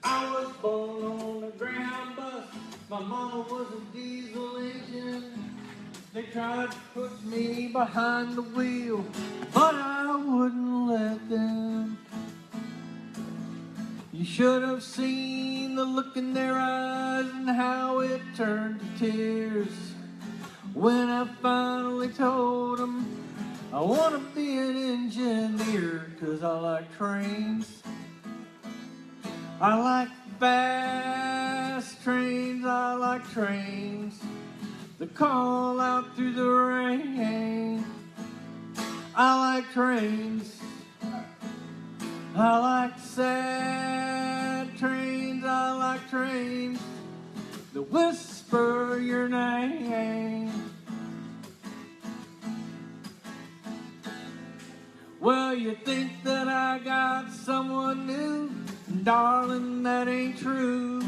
I was born on a Greyhound bus. My mama was a diesel engine. They tried to put me behind the wheel, but I wouldn't let them. You should have seen the look in their eyes and how it turned to tears when I finally told them I want to be an engineer, 'cause I like trains. I like fast trains, I like trains that call out through the rain. I like trains, I like sad trains, I like trains that whisper your name. Well, you think that I got someone new? Darling, that ain't true.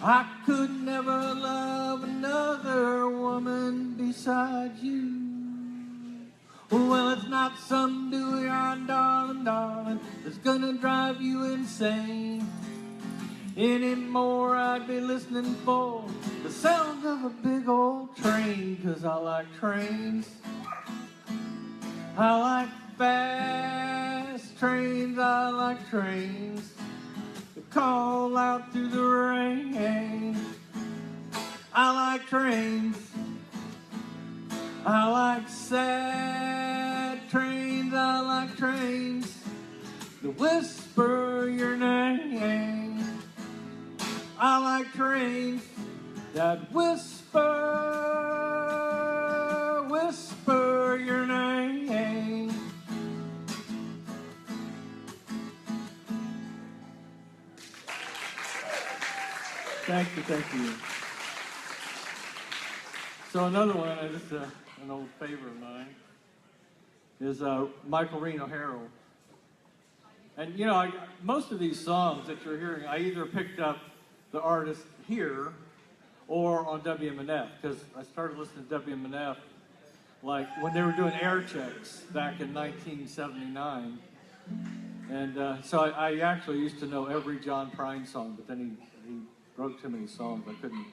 I could never love another woman besides you. Well, it's not some dewy-eyed darling, darling, that's gonna drive you insane. Anymore, I'd be listening for the sound of a big old train, 'cause I like trains. I like fast trains, I like trains that call out through the rain. I like trains, I like sad trains, I like trains that whisper your name. I like trains that whisper your name. Thank you, thank you. So another one, just an old favorite of mine, is Michael Reno Harold. And you know, most of these songs that you're hearing, I either picked up the artist here or on WMNF, because I started listening to WMNF like when they were doing air checks back in 1979. And so I actually used to know every John Prine song, but then he wrote too many songs. I couldn't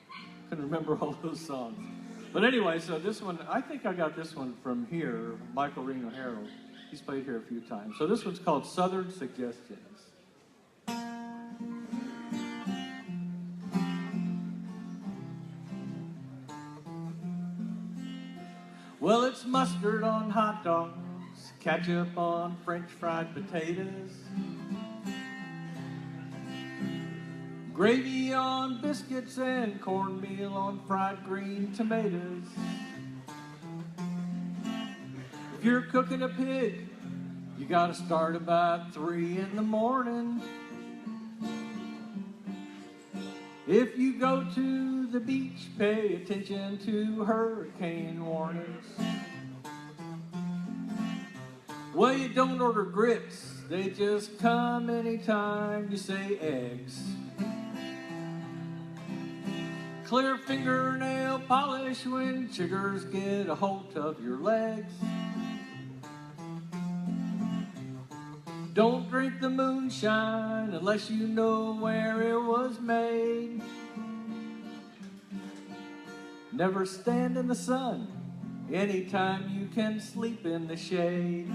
remember all those songs. But anyway, so this one, I think I got this one from here, Michael Reno Harold. He's played here a few times. So this one's called Southern Suggestions. Well, it's mustard on hot dogs, ketchup on French fried potatoes, gravy on biscuits and cornmeal on fried green tomatoes. If you're cooking a pig, you gotta start about 3 in the morning. If you go to the beach, pay attention to hurricane warnings. Well, you don't order grits, they just come anytime you say eggs. Clear fingernail polish when chiggers get a hold of your legs. Don't drink the moonshine unless you know where it was made. Never stand in the sun anytime you can sleep in the shade.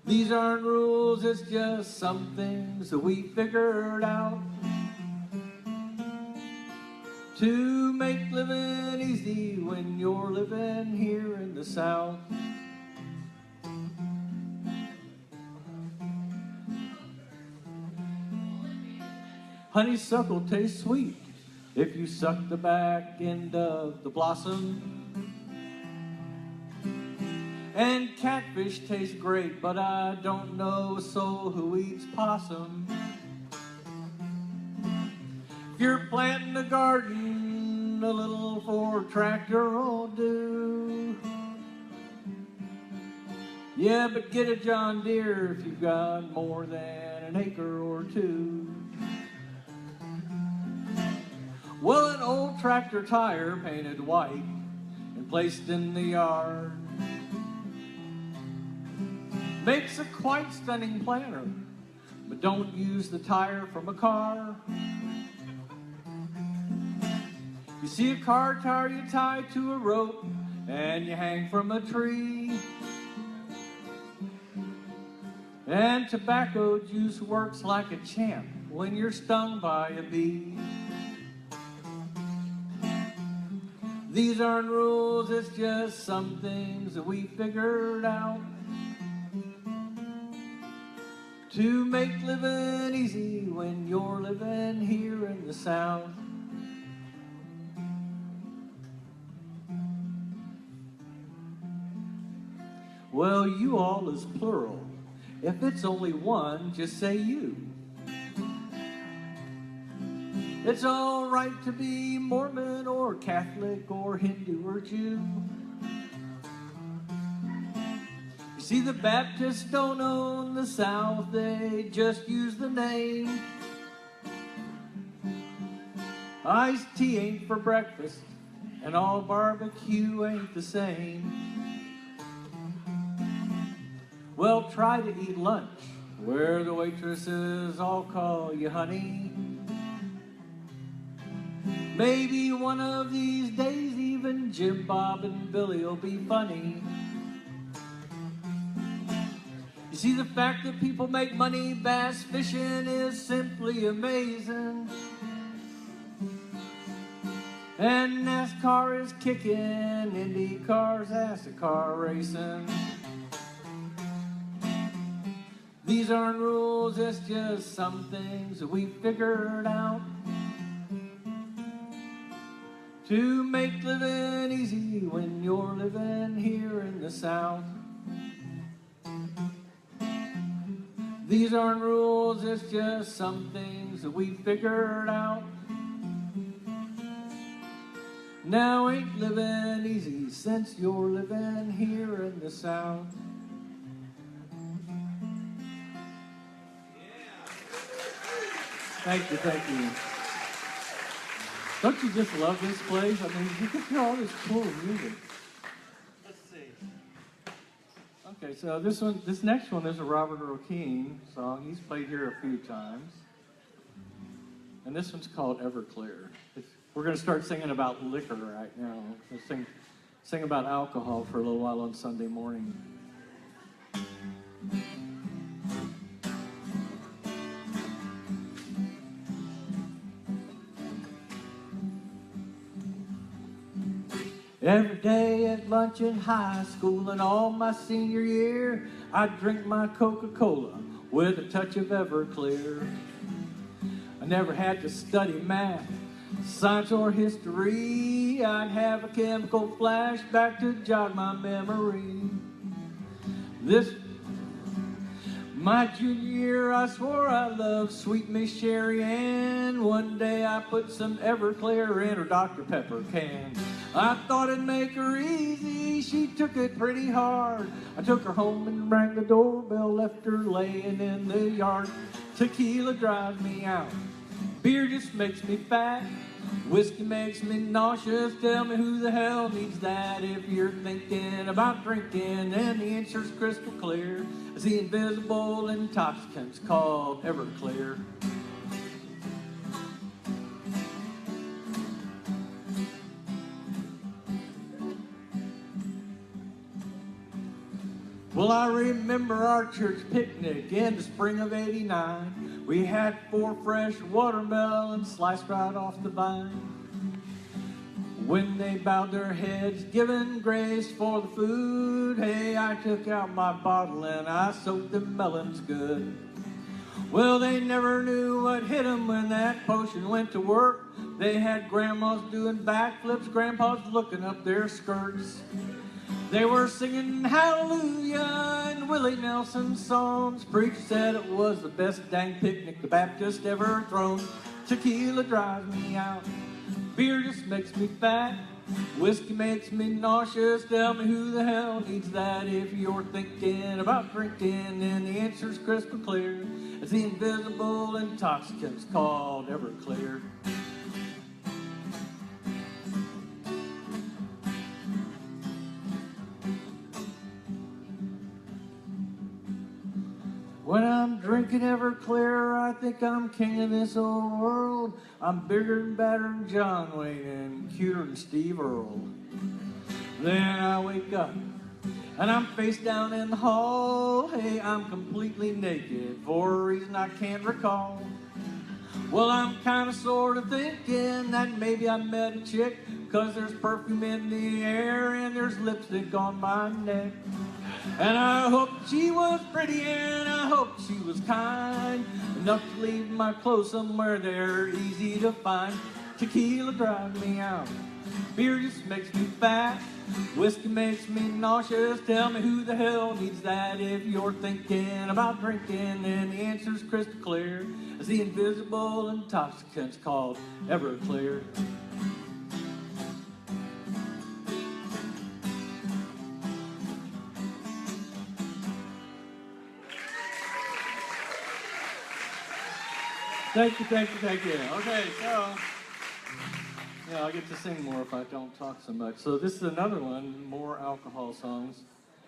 These aren't rules, it's just some things that we figured out to make living easy when you're living here in the South. Honeysuckle tastes sweet if you suck the back end of the blossom. And catfish tastes great, but I don't know a soul who eats possum. If you're planting a garden, a little Ford tractor will do. Yeah, but get a John Deere if you've got more than an acre or two. Well, an old tractor tire painted white and placed in the yard. Makes a quite stunning planter, but don't use the tire from a car. You see a car tire you tie to a rope and you hang from a tree. And tobacco juice works like a champ when you're stung by a bee. These aren't rules, it's just some things that we figured out to make living easy when you're living here in the South. Well, you all is plural. If it's only one, just say you. It's all right to be Mormon or Catholic or Hindu or Jew. You see, the Baptists don't own the South, they just use the name. Iced tea ain't for breakfast, and all barbecue ain't the same. Well, try to eat lunch where the waitresses all call you honey. Maybe one of these days even Jim, Bob, and Billy will be funny. You see, the fact that people make money bass fishing is simply amazing. And NASCAR is kicking IndyCar's ass at car racing. These aren't rules, it's just some things that we figured out to make living easy when you're living here in the South. These aren't rules, it's just some things that we figured out. Now ain't living easy since you're living here in the South. Thank you, thank you. Don't you just love this place? I mean, you can hear all this cool music. Let's see. Okay, so this next one is a Robert Earl Keen song. He's played here a few times. And this one's called Everclear. We're going to start singing about liquor right now. We'll sing about alcohol for a little while on Sunday morning. Every day at lunch in high school and all my senior year, I'd drink my Coca-Cola with a touch of Everclear. I never had to study math, science, or history. I'd have a chemical flashback to jog my memory. My junior year, I swore I loved sweet Miss Sherry Ann. One day I put some Everclear in her Dr. Pepper can. I thought it'd make her easy, she took it pretty hard. I took her home and rang the doorbell, left her laying in the yard. Tequila drives me out, beer just makes me fat. Whiskey makes me nauseous, tell me who the hell needs that? If you're thinking about drinking, then the answer's crystal clear. It's the invisible intoxicants called Everclear. Well, I remember our church picnic in the spring of '89. We had 4 fresh watermelons sliced right off the vine. When they bowed their heads, giving grace for the food, hey, I took out my bottle and I soaked the melons good. Well, they never knew what hit them when that potion went to work. They had grandmas doing backflips, grandpas looking up their skirts. They were singing Hallelujah and Willie Nelson songs. Preacher said it was the best dang picnic the Baptist ever thrown. Tequila drives me out, beer just makes me fat. Whiskey makes me nauseous, tell me who the hell needs that? If you're thinking about drinking, then the answer's crystal clear. It's the invisible intoxicants called Everclear. When I'm drinking Everclear, I think I'm king of this old world. I'm bigger and badder than John Wayne and cuter than Steve Earle. Then I wake up and I'm face down in the hall. Hey, I'm completely naked for a reason I can't recall. Well, I'm kind of sort of thinking that maybe I met a chick, 'cause there's perfume in the air and there's lipstick on my neck. And I hope she was pretty and I hope she was kind enough to leave my clothes somewhere there easy to find. Tequila drives me out, beer just makes me fat, whiskey makes me nauseous. Tell me who the hell needs that? If you're thinking about drinking, then the answer's crystal clear. It's the invisible intoxicants called Everclear. Thank you, thank you, thank you. Okay, so, yeah, I'll get to sing more if I don't talk so much. So this is another one, more alcohol songs.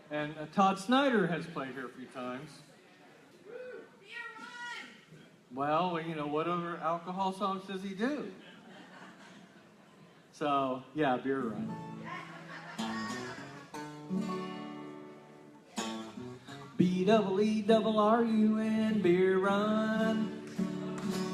And Todd Snyder has played here a few times. Well, you know, what other alcohol songs does he do? So, yeah, Beer Run. B-double-E-double-R-U-N, Beer Run.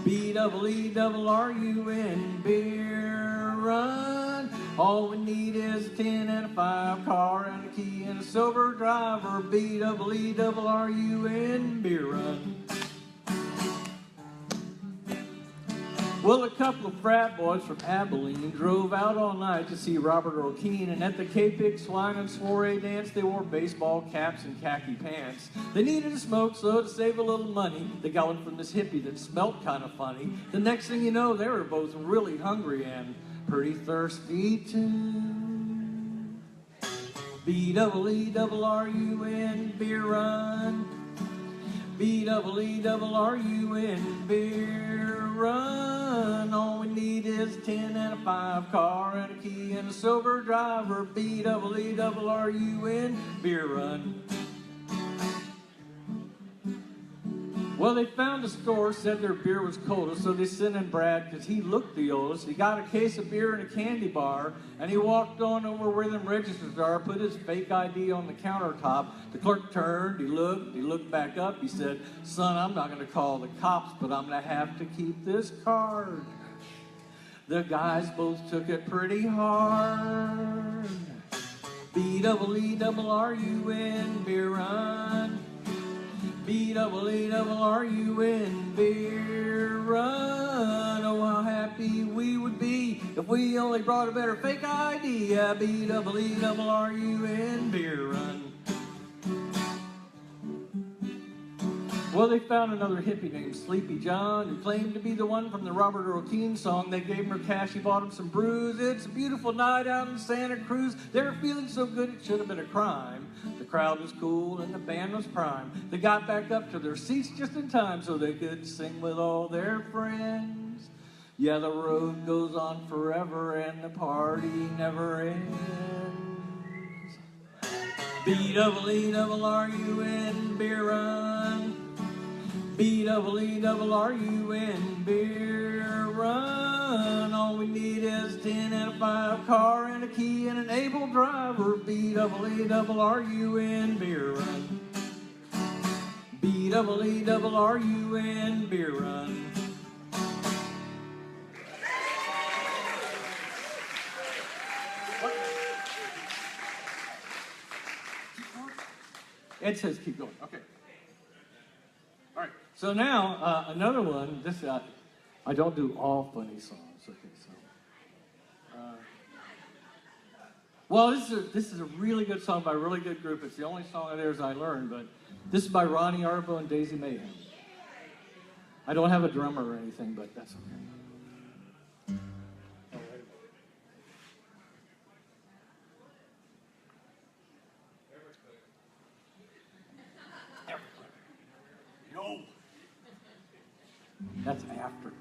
B-double-E-double-R-U-N, Beer Run. All we need is a 10 and a 5 car and a key and a sober driver. B-double-E-double-R-U-N, Beer Run. Well, a couple of frat boys from Abilene drove out all night to see Robert Earl Keen, and at the K-Pig Swine and Soiree dance, they wore baseball caps and khaki pants. They needed to smoke, so to save a little money, they got one from this hippie that smelled kind of funny. The next thing you know, they were both really hungry and pretty thirsty too. B-double-E-double-R-U-N, Beer Run. B-double-E-double-R-U-N, Beer Run. All we need is a 10 and a 5 car and a key and a sober driver. B-double-E-double-R-U-N, Beer Run. Well, they found a store, said their beer was coldest, so they sent in Brad because he looked the oldest. He got a case of beer and a candy bar, and he walked on over where them registers are, put his fake ID on the countertop. The clerk turned, he looked back up. He said, "Son, I'm not going to call the cops, but I'm going to have to keep this card." The guys both took it pretty hard. B-double-E-double-R-U-N, Beer Run. B-double-E-double-R-U-N, Beer Run. Oh, how happy we would be if we only brought a better fake ID. Yeah, B-double-E-double-R-U-N, Beer Run. Well, they found another hippie named Sleepy John who claimed to be the one from the Robert Earl Keen song. They gave him her cash, he bought him some brews. It's a beautiful night out in Santa Cruz. They were feeling so good it should have been a crime. The crowd was cool and the band was prime. They got back up to their seats just in time so they could sing with all their friends. Yeah, the road goes on forever and the party never ends. B-double-E-double-R-U-N, Beer Run. B-double-E-double-R-U-N, Beer Run. All we need is a 10 and a 5 car and a key and an able driver. B-double-E-double-R-U-N, Beer Run. B-double-E-double-R-U-N, Beer Run. Ed says keep going. Okay. All right. So now another one. This I don't do all funny songs. Okay. So. Well, this is a really good song by a really good group. It's the only song of theirs I learned, but this is by Ronnie Arbo and Daisy Mayhem. I don't have a drummer or anything, but that's okay. No. That's after.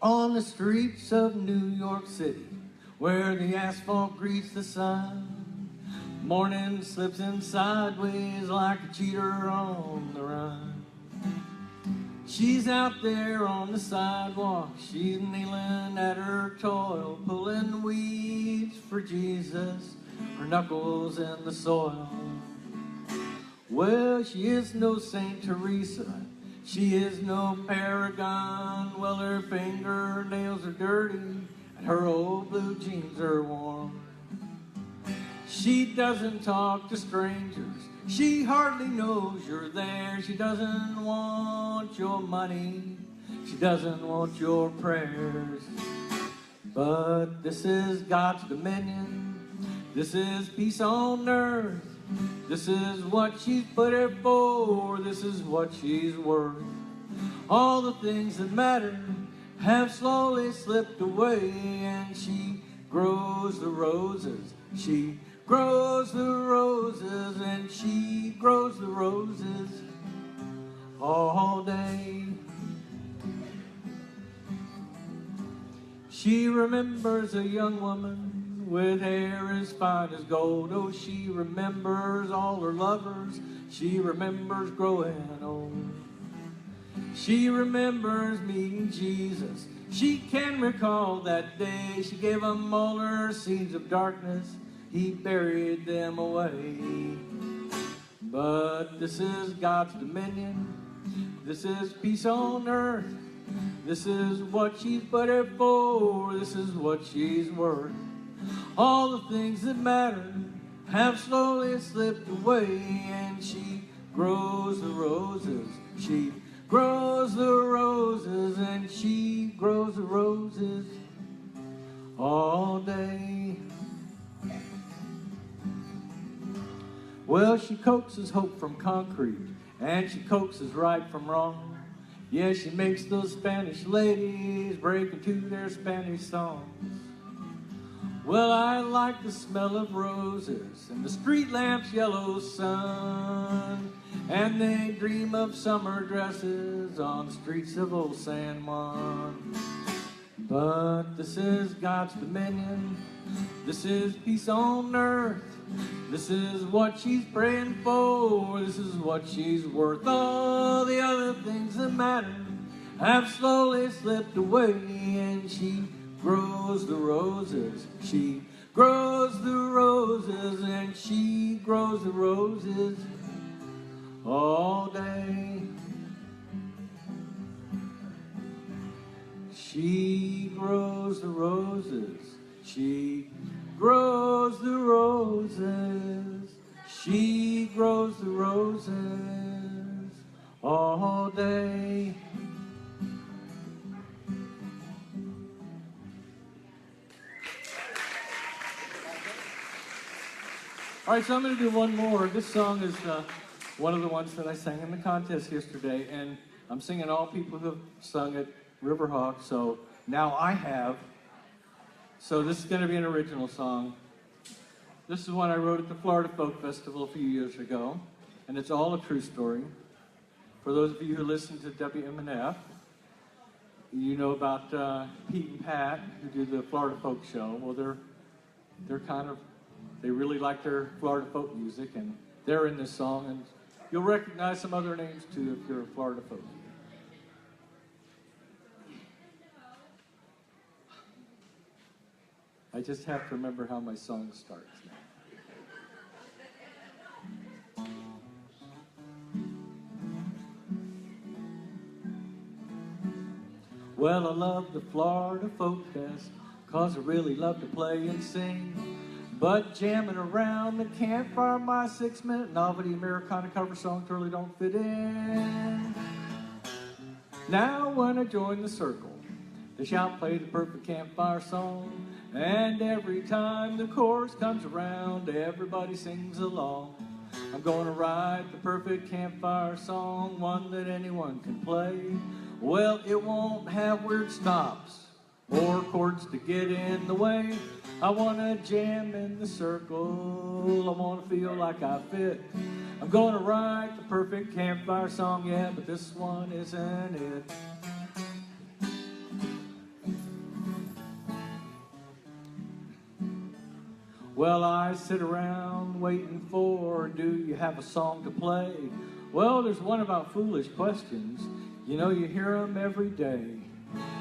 On the streets of New York City, where the asphalt greets the sun. Morning slips in sideways like a cheater on the run. She's out there on the sidewalk, she's kneeling at her toil, pulling weeds for Jesus, her knuckles in the soil. Well, she is no Saint Teresa, she is no paragon. Well, her fingernails are dirty and her old blue jeans are worn. She doesn't talk to strangers, she hardly knows you're there. She doesn't want your money, she doesn't want your prayers. But this is God's dominion, this is peace on earth. This is what she's put it for, this is what she's worth. All the things that matter have slowly slipped away, and she grows the roses, she grows the roses, and she grows the roses all day. She remembers a young woman with hair as fine as gold. Oh, she remembers all her lovers, she remembers growing old. She remembers meeting Jesus, she can recall that day. She gave him all her seeds of darkness, he buried them away. But this is God's dominion, this is peace on earth. This is what she's put it for, this is what she's worth. All the things that matter have slowly slipped away, and she grows the roses, she grows the roses, and she grows the roses all day. Well, she coaxes hope from concrete, and she coaxes right from wrong. Yeah, she makes those Spanish ladies break into their Spanish songs. Well, I like the smell of roses and the street lamp's yellow sun, and they dream of summer dresses on the streets of old San Juan. But this is God's dominion, this is peace on earth. This is what she's praying for, this is what she's worth. All the other things that matter have slowly slipped away, and she grows the roses, she grows the roses, and she grows the roses all day. She grows the roses, she grows the roses, she grows the roses all day. All right, so I'm going to do one more. This song is one of the ones that I sang in the contest yesterday, and I'm singing all people who have sung at Riverhawk, so now I have. So this is going to be an original song. This is one I wrote at the Florida Folk Festival a few years ago, and it's all a true story. For those of you who listen to WMNF, you know about Pete and Pat, who do the Florida Folk Show. Well, they really like their Florida folk music, and they're in this song, and you'll recognize some other names too if you're a Florida folk. I just have to remember how my song starts now. Well, I love the Florida Folk Fest, 'cause I really love to play and sing. But jamming around the campfire, my 6-minute novelty Americana cover songs really don't fit in. Now when I join the circle, they shout play the perfect campfire song, and every time the chorus comes around, everybody sings along. I'm gonna write the perfect campfire song, one that anyone can play. Well, it won't have weird stops or chords to get in the way. I wanna jam in the circle, I wanna feel like I fit. I'm gonna write the perfect campfire song, yeah, but this one isn't it. Well, I sit around waiting for, do you have a song to play? Well, there's one about foolish questions. You know, you hear them every day.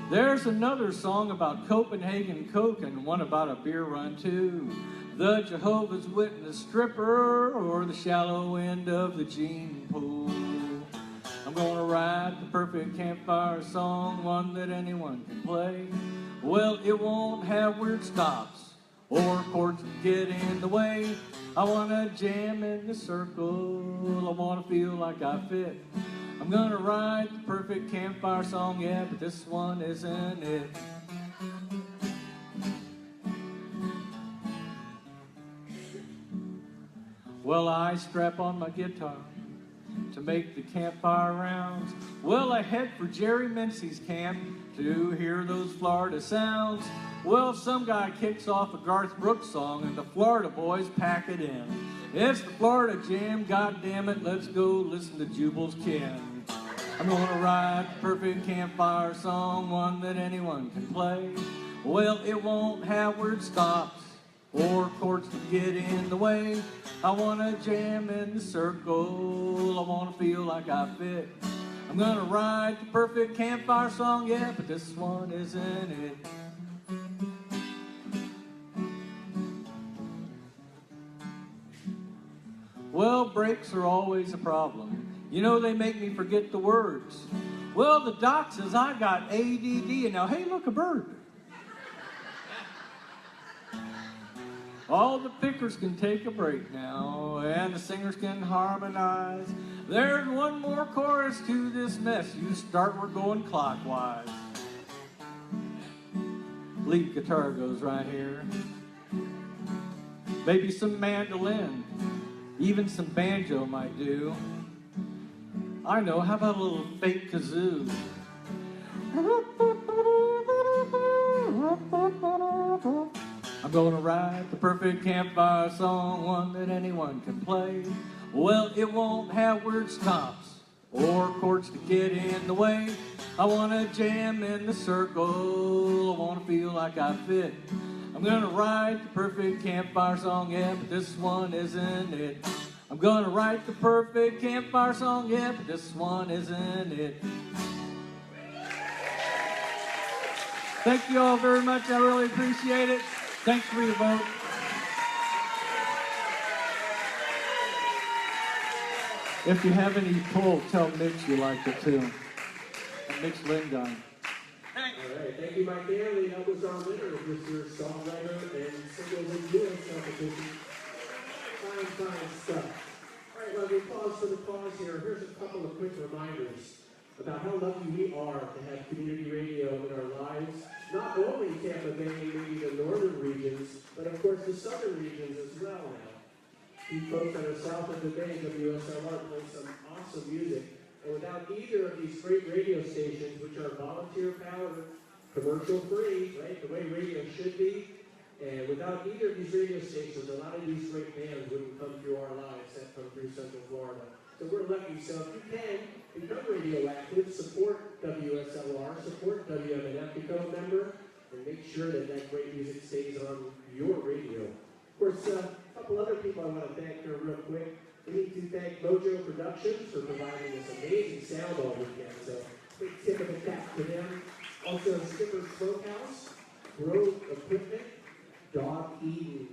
There's another song about Copenhagen Coke and one about a beer run too. The Jehovah's Witness stripper or the shallow end of the gene pool. I'm gonna write the perfect campfire song, one that anyone can play. Well, it won't have weird stops or chords that get in the way. I wanna jam in the circle, I wanna feel like I fit. I'm gonna write the perfect campfire song, yeah, but this one isn't it. Well, I strap on my guitar to make the campfire rounds. Well, I head for Jerry Mincy's camp to hear those Florida sounds. Well, some guy kicks off a Garth Brooks song and the Florida boys pack it in. It's the Florida Jam, God damn it, let's go listen to Jubal's Kin. I'm gonna write the perfect campfire song, one that anyone can play. Well, it won't have weird stops or chords to get in the way. I wanna jam in the circle, I wanna feel like I fit. I'm gonna write the perfect campfire song, yeah, but this one isn't it. Well, breaks are always a problem. You know, they make me forget the words. Well, the doc says I got ADD, and now, hey, look, a bird. All the pickers can take a break now, and the singers can harmonize. There's one more chorus to this mess. You start, we're going clockwise. Lead guitar goes right here. Maybe some mandolin, even some banjo might do. I know, how about a little fake kazoo? I'm gonna write the perfect campfire song, one that anyone can play. Well, it won't have weird stops or chords to get in the way. I wanna jam in the circle, I wanna feel like I fit. I'm gonna write the perfect campfire song, yeah, but this one isn't it. I'm gonna write the perfect campfire song, yeah, but this one isn't it. Thank you all very much, I really appreciate it. Thanks for your vote. If you have any pull, tell Mitch you liked it too. Mitch Lindon. All right, thank you, Mike Handley. That was our winner of this year's songwriter and singles and duos competition. Fine stuff. All right, well, we pause for the pause here. Here's a couple of quick reminders about how lucky we are to have community radio in our lives. Not only Tampa Bay, maybe the northern regions, but of course the southern regions as well now. You folks that are south of the Bay, WSLR plays some awesome music. And without either of these great radio stations, which are volunteer-powered, commercial-free, right, the way radio should be, and without either of these radio stations, a lot of these great bands wouldn't come through our lives that come through Central Florida. So we're lucky. So if you can, become radioactive, support WSLR, support WMNF, become a member, and make sure that that great music stays on your radio. Of course, a couple other people I want to thank here real quick. We need to thank Mojo Productions for providing this amazing sound all weekend. So big tip of the cap to them. Also, Skipper's Smokehouse, Grove Equipment, Dog Eden,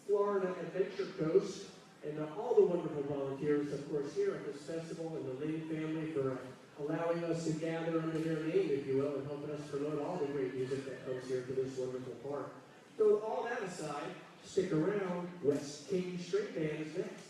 Florida Adventure Coast, and all the wonderful volunteers, of course, here at this festival, and the Lane family for allowing us to gather under their name, if you will, and helping us promote all the great music that comes here to this wonderful park. So with all that aside, stick around. West King String Band is next.